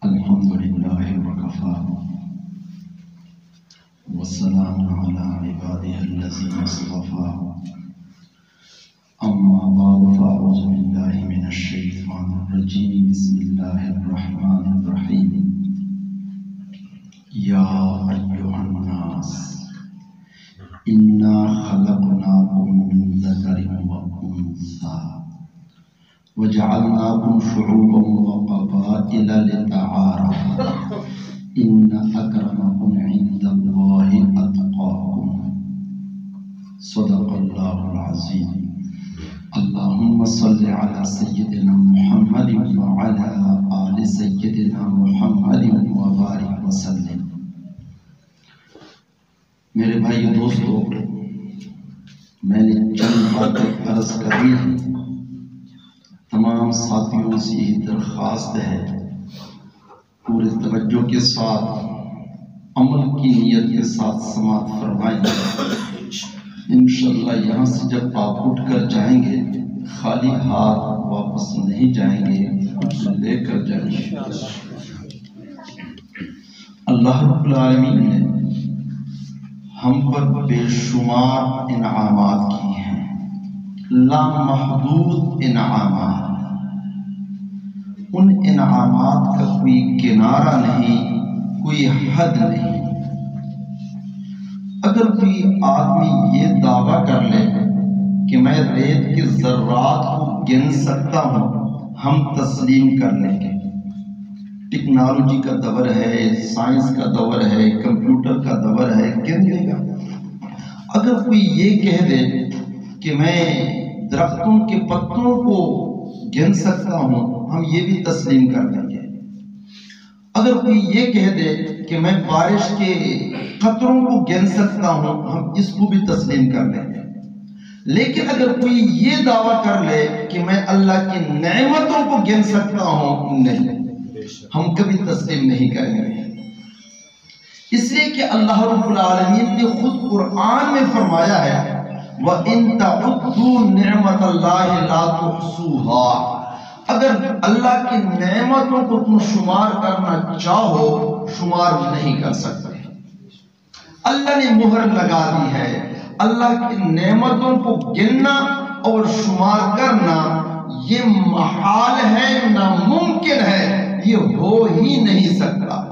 الحمد لله وكفى والسلام على عباده الذين اصطفى أما بعد فأعوذ بالله من الشيطان الرجيم بسم الله الرحمن الرحيم يا أيها الناس إنا خلقناكم من ذكر وأنثى وجعلناكم شعوبا وقبائل لتعارفوا إن أكرمكم عند الله أتقاكم صدق الله العظيم اللهم صل على سيدنا محمد وعلى آل سيدنا محمد وبارك وسلم۔ میرے بھائی دوستو، میں نے چند باتیں عرض کری ہیں۔ تمام ساتھیوں سے یہ درخواست ہے پورے توجہ کے ساتھ عمل کی نیت کے ساتھ سماعت فرمائیں۔ انشاءاللہ یہاں سے جب آپ اٹھ کر جائیں گے خالی ہاتھ واپس نہیں جائیں گے، کچھ لے کر جائیں گے۔ اللہ رب العالمین نے ہم پر بے شمار انعامات کی ہیں، لامحدود انعامات۔ ان انعامات کا کوئی کنارہ نہیں، کوئی حد نہیں۔ اگر کوئی آدمی یہ دعویٰ کر لے کہ میں ریت کے ذرات کو گن سکتا ہوں، ہم تسلیم کر لیں گے۔ ٹیکنالوجی کا دور ہے، سائنس کا دور ہے، کمپیوٹر کا دور ہے، گن لے گا۔ اگر کوئی یہ کہہ دے کہ میں درختوں کے پتوں کو گن سکتا ہوں، ہم یہ بھی تسلیم کر لیں گے۔ اگر کوئی یہ کہہ دے کہ میں بارش کے قطروں کو گن سکتا ہوں، ہم اس کو بھی تسلیم کر لیں گے۔ لیکن اگر کوئی یہ دعویٰ کر لے کہ میں اللہ کی نعمتوں کو گن سکتا ہوں، نہیں، ہم کبھی تسلیم نہیں کریں گے۔ اس لیے کہ اللہ رب العالمین نے خود قرآن میں فرمایا ہے وَإِن تَعُدُّوا نِعْمَةَ اللَّهِ لَا تُحْصُوهَا۔ اگر اللہ کی نعمتوں کو تم شمار کرنا چاہو، شمار نہیں کر سکتے۔ اللہ نے مہر لگا دی ہے۔ اللہ کی نعمتوں کو گننا اور شمار کرنا یہ محال ہے، ناممکن ہے، یہ ہو ہی نہیں سکتا۔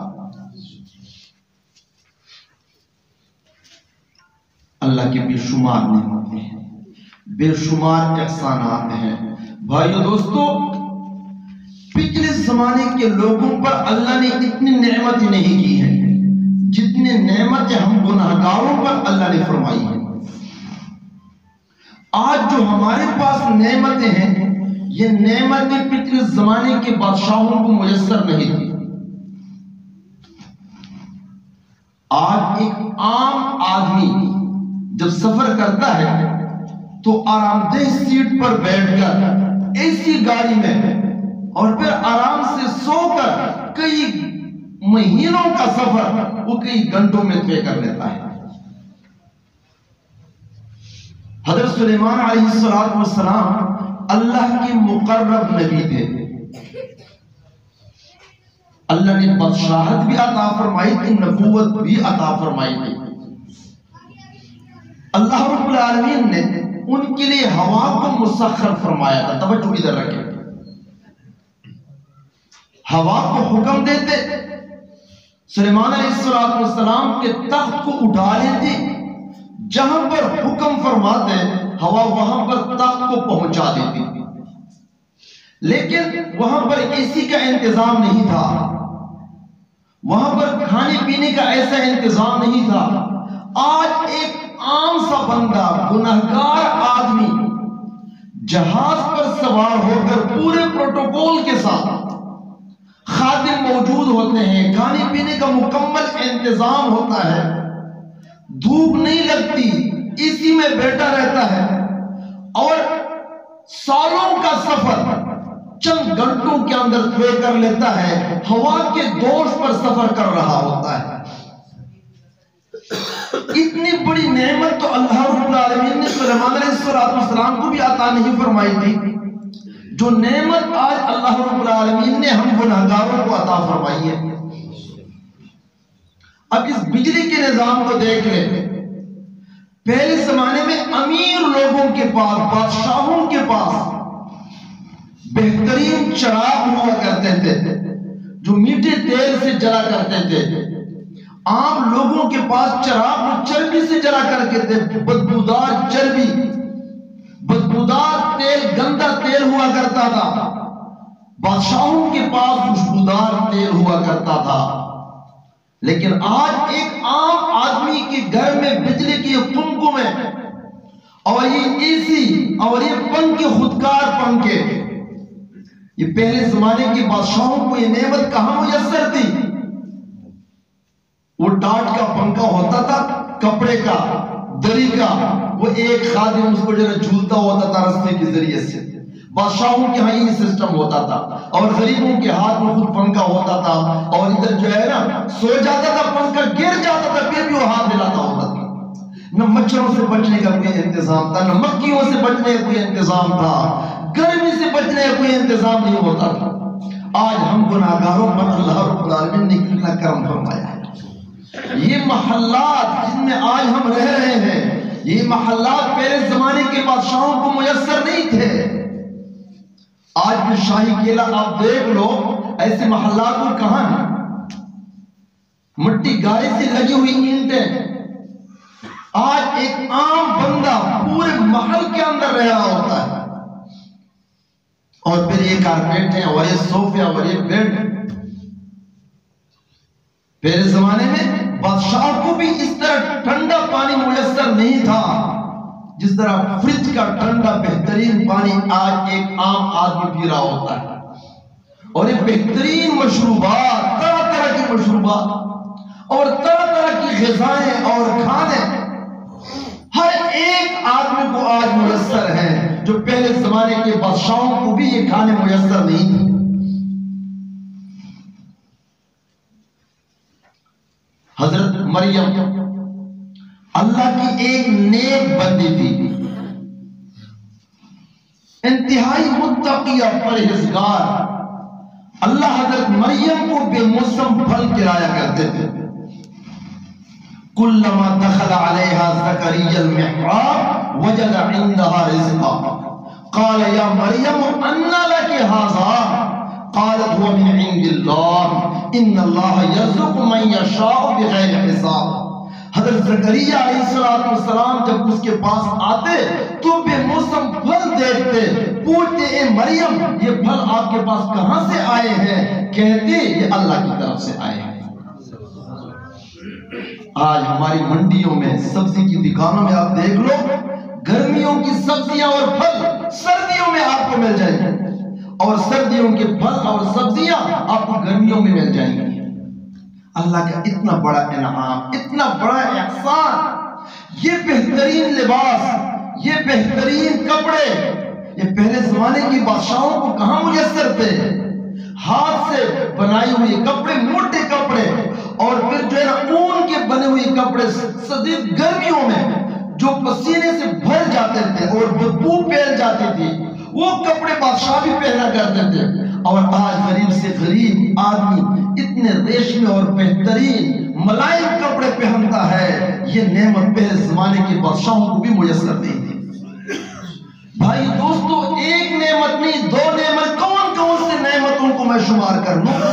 اللہ کے بے شمار نعمتیں ہیں، بے شمار احسانات ہیں۔ بھائیو دوستو، پچھلے زمانے کے لوگوں پر اللہ نے اتنی نعمتیں نہیں کی ہیں جتنے نعمتیں ہم گناہگاروں پر اللہ نے فرمائی ہیں۔ آج جو ہمارے پاس نعمتیں ہیں، یہ نعمتیں پچھلے زمانے کے بادشاہوں کو میسر نہیں تھی۔ آج ایک عام آدمی جب سفر کرتا ہے تو آرام دہ سیٹ پر بیٹھ کر ایسی گاڑی میں اور پھر آرام سے سو کر کئی مہینوں کا سفر وہ کئی گھنٹوں میں طے کر لیتا ہے۔ حضرت سلیمان علیہ السلام اللہ کے مقرب نبی تھے۔ اللہ نے بادشاہت بھی عطا فرمائی تھی، نبوت بھی عطا فرمائی تھی۔ اللہ رب العالمین نے ان کے لیے ہوا کو مسخر فرمایا تھا۔ توجہ ادھر رکھیں۔ ہوا کو حکم دیتے، سلیمان علیہ السلام کے تخت کو اٹھا لیتی، جہاں پر حکم فرماتے ہوا وہاں پر تخت کو پہنچا دیتی۔ لیکن وہاں پر اسی کا انتظام نہیں تھا، وہاں پر کھانے پینے کا ایسا انتظام نہیں تھا۔ آج ایک عام سا بندہ، گناہگار آدمی جہاز پر سوار ہو کر پورے پروٹوکول کے ساتھ، خادم موجود ہوتے ہیں، کھانے پینے کا مکمل انتظام ہوتا ہے، دھوپ نہیں لگتی، اسی میں بیٹھا رہتا ہے اور سالوں کا سفر چند گھنٹوں کے اندر طے کر لیتا ہے، ہوا کے دوش پر سفر کر رہا ہوتا ہے۔ اتنی بڑی نعمت تو اللہ رب العالمین نے سلیمان علیہ السلام کو بھی عطا نہیں فرمائی تھی۔ جو نعمت آج اللہ رب العالمین نے ہم گناہگاروں کو عطا فرمائی ہے. اب اس بجلی کے نظام کو دیکھ لیں. پہلے زمانے میں امیر لوگوں کے پاس، بادشاہوں کے پاس بہترین چراغ ہوا کرتے تھے جو میٹھے تیل سے جلا کرتے تھے. عام لوگوں کے پاس چراغ وہ چربی سے جلا کرتے تھے. بدبودار چربی، بدبودار تیل، گندا تیل ہوا کرتا تھا. بادشاہوں کے پاس خوشبودار تیل ہوا کرتا تھا. لیکن آج ایک عام آدمی کے گھر میں بجلی کی قمقم ہے اور یہ اے سی اور یہ پنکھے، خودکار پنکھے. یہ پہلے زمانے کے بادشاہوں کو یہ نعمت کہاں میسر تھی؟ وہ ٹاٹ کا پنکھا ہوتا تھا، کپڑے کا، دری کا، وہ ایک خادم اس کو جو جھولتا ہوتا تھا رستے کے ذریعے سے. بادشاہوں کے ہاں یہ سسٹم ہوتا تھا اور غریبوں کے ہاتھ میں خود پنکھا ہوتا تھا اور ادھر جو ہے نا سو جاتا تھا، پنکھا گر جاتا تھا پھر بھی وہ ہاتھ ہلاتا ہوتا تھا. نہ مچھروں سے بچنے کا کوئی انتظام تھا، نہ مکھیوں سے بچنے کا کوئی انتظام تھا، گرمی سے بچنے کا کوئی انتظام نہیں ہوتا تھا. آج ہم گناہگاروں پر اللہ رب العالمین نے کتنا کرم فرمایا ہے. یہ محلات جن میں آج ہم رہ رہے ہیں، یہ محلات پہلے زمانے کے بادشاہوں کو میسر نہیں تھے. آج بھی شاہی کیلا آپ دیکھ لو، ایسے محلات کو کہاں ہیں؟ مٹی گارے سے لگی ہوئی اینٹیں. آج ایک عام بندہ پورے محل کے اندر رہ رہا ہوتا ہے اور پھر یہ کارپیٹ ہیں اور یہ صوفے اور یہ بیڈ. پہلے زمانے میں بادشاہ کو بھی اس طرح ٹھنڈا پانی میسر نہیں تھا جس طرح فریج کا ٹھنڈا بہترین پانی آج ایک عام آدمی پی رہا ہوتا ہے. اور یہ بہترین مشروبات، طرح طرح کی مشروبات اور طرح طرح کی غذائیں اور کھانے ہر ایک آدمی کو آج میسر ہیں جو پہلے زمانے کے بادشاہوں کو بھی یہ کھانے میسر نہیں تھے. حضرت مریم اللہ کی ایک نیک بندی تھی، انتہائی متقیہ پرہیزگار. اللہ حضرت مریم کو بے موسم پھل کھلایا کرتے تھے. کلما دخل علیہا زکریا المحراب وجد عندها رزقا قال یا مریم انا لک ھذا قالت هو من عند اللہ ان اللہ یرزق من یشاء بغیر حساب. حضرت زکریا علیہ السلام جب اس کے پاس آتے تو بے موسم پھل دیکھتے، پوچھتے اے مریم یہ پھل آپ کے پاس کہاں سے آئے ہیں؟ کہتے یہ اللہ کی طرف سے آئے ہیں. آج ہماری منڈیوں میں، سبزی کی دکانوں میں آپ دیکھ لو، گرمیوں کی سبزیاں اور پھل سردیوں میں آپ کو مل جائیں گے اور سردیوں کے پھل اور سبزیاں آپ کو گرمیوں میں مل جائیں گی. اللہ کا اتنا بڑا انعام، اتنا بڑا احسان. یہ بہترین لباس، یہ بہترین کپڑے یہ پہلے زمانے کی بادشاہوں کو کہاں میسر تھے؟ ہاتھ سے بنائی ہوئی کپڑے، موٹے کپڑے اور پھر جو ہے نا اون کے بنے ہوئے کپڑے شدید گرمیوں میں جو پسینے سے بھر جاتے تھے اور بدبو پھیل جاتی تھی، وہ کپڑے بادشاہ بھی پہنا کرتے تھے. اور آج غریب سے غریب آدمی اتنے ریشمی اور بہترین ملائم کپڑے پہنتا ہے. یہ نعمت پہلے زمانے کے بادشاہوں کو بھی میسر نہیں تھی. بھائی دوستو، ایک نعمت نہیں، دو نعمت، کون کون سے نعمتوں کو میں شمار کر لوں؟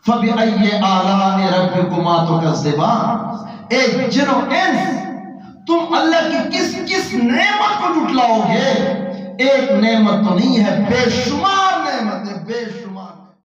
فَبِأَيِّ آلَاءِ رَبِّكُمَا تُكَذِّبَانِ. اے جنو انس، تم اللہ کی کس کس نعمت کو جھٹلاؤ گے؟ ایک نعمت تو نہیں ہے، بے شمار نعمتیں، بے شمار.